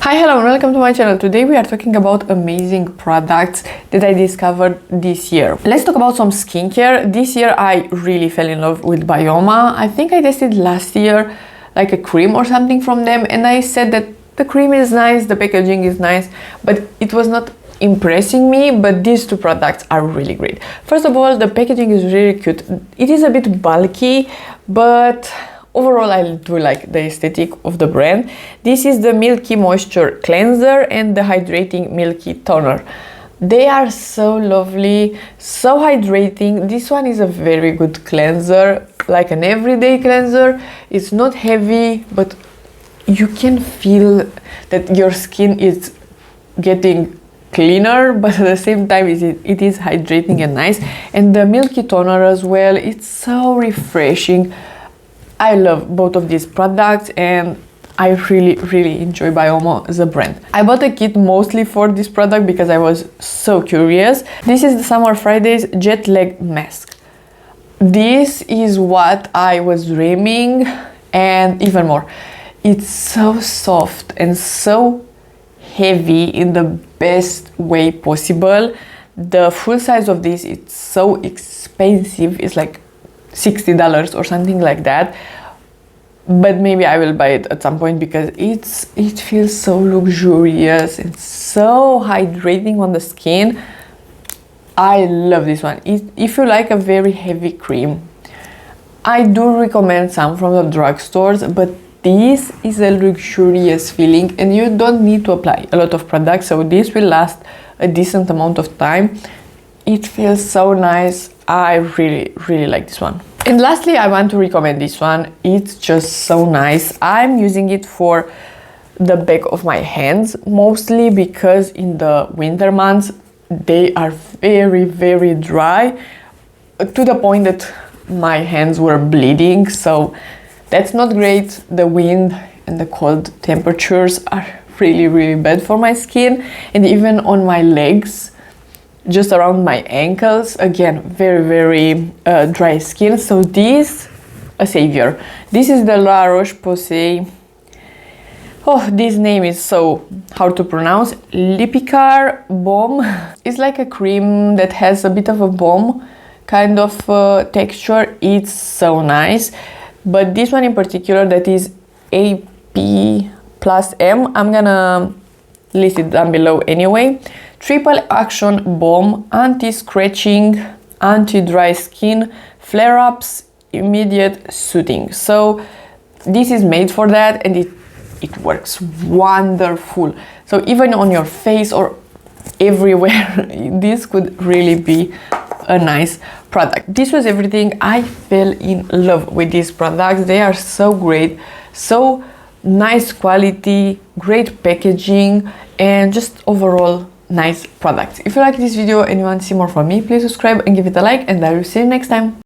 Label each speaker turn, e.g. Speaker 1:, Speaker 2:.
Speaker 1: Hi, hello and welcome to my channel. Today we are talking about amazing products that I discovered this year. Let's talk about some skincare. This year I really fell in love with Byoma. I think I tested last year like a cream or something from them, and I said that the cream is nice, the packaging is nice, but it was not impressing me. But these two products are really great. First of all, the packaging is really cute. It is a bit bulky, but overall, I do like the aesthetic of the brand. This is the Milky Moisture Cleanser and the Hydrating Milky Toner. They are so lovely, so hydrating. This one is a very good cleanser, like an everyday cleanser. It's not heavy, but you can feel that your skin is getting cleaner, but at the same time it is hydrating and nice. And the Milky Toner as well, it's so refreshing. I love both of these products and I really enjoy Byoma as a brand. I bought a kit mostly for this product because I was so curious. This is the Summer Fridays Jet Lag Mask. This is what I was dreaming, and even more. It's so soft and so heavy in the best way possible. The full size of this, it's so expensive. It's like $60 or something like that, but maybe I will buy it at some point because it feels so luxurious and so hydrating on the skin. I love this one. If you like a very heavy cream, I do recommend some from the drugstores, but this is a luxurious feeling and you don't need to apply a lot of products, so this will last a decent amount of time. It feels so nice. I really like this one. And lastly, I want to recommend this one. It's just so nice. I'm using it for the back of my hands mostly because in the winter months they are very dry to the point that my hands were bleeding, so that's not great. The wind and the cold temperatures are really bad for my skin, and even on my legs, just around my ankles, again, very dry skin. So this, a savior. This is the La Roche-Posay. Oh, this name is so hard to pronounce. Lipikar baume. It's like a cream that has a bit of a baume kind of texture. It's so nice. But this one in particular, that is AP+M, I'm gonna list it down below anyway. Triple action baume, anti-scratching, anti-dry skin, flare-ups, immediate soothing. So this is made for that, and it works wonderful. So even on your face or everywhere, this could really be a nice product. This was everything. I fell in love with these products. They are so great, so nice quality, great packaging, and just overall nice products. If you like this video and you want to see more from me, please subscribe and give it a like, and I will see you next time.